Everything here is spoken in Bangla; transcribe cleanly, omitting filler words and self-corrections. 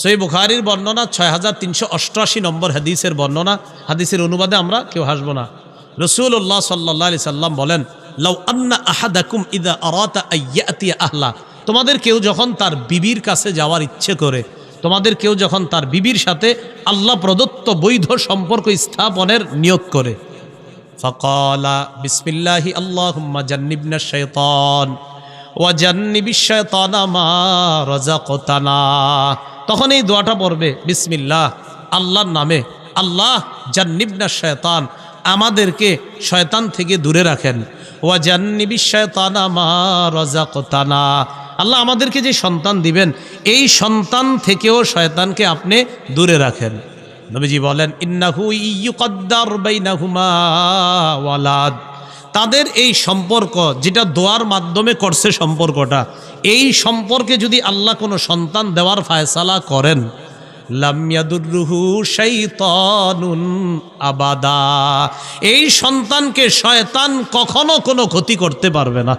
সহিহ বুখারীর বর্ণনা 6388 নম্বর হাদিসের বর্ণনা। হাদিসের অনুবাদে আমরা কেউ হাসব না। রাসূলুল্লাহ সাল্লাল্লাহু আলাইহি সাল্লাম বলেন, লাউ আন্না আহাদাকুম ইযা আরাতা আইয়াতিয়া আহলা, তোমাদের কেউ যখন তার বিবির কাছে যাওয়ার ইচ্ছে করে, তোমাদের কেউ যখন তার বিবির সাথে আল্লাহ প্রদত্ত বৈধ সম্পর্ক স্থাপনের নিয়ত করে, ফাকালা বিসমিল্লাহি আল্লাহুম্মা জান্নিবনা শাইতান ওয়া জান্নিবিশ শাইতানা মা রাযাকতানা, তখন এই দোয়াটা পড়বে, বিসমিল্লাহ, আল্লাহর নামে, আল্লাহ জান্নিবনা শাইতান, আমাদেরকে শয়তান থেকে দূরে রাখেন, ওয়া জান্নিবিশ শাইতানা মা রাযাকতানা, আল্লাহ আমাদেরকে যে সন্তান দিবেন এই সন্তান থেকেও শয়তানকে আপনি দূরে রাখেন। নবীজি বলেন, ইন্নাহু ইয়ুকদ্দার বাইনাহুমা ওয়ালাদ, তাদের এই সম্পর্ক যেটা দোয়ার মাধ্যমে করছে সম্পর্কটা, এই সম্পর্কে যদি আল্লাহ কোনো সন্তান দেওয়ার ফায়সালা করেন, লাম ইয়াদুররুহু শাইতানুন আবাদা, এই সন্তানকে শয়তান কখনো কোনো ক্ষতি করতে পারবে না।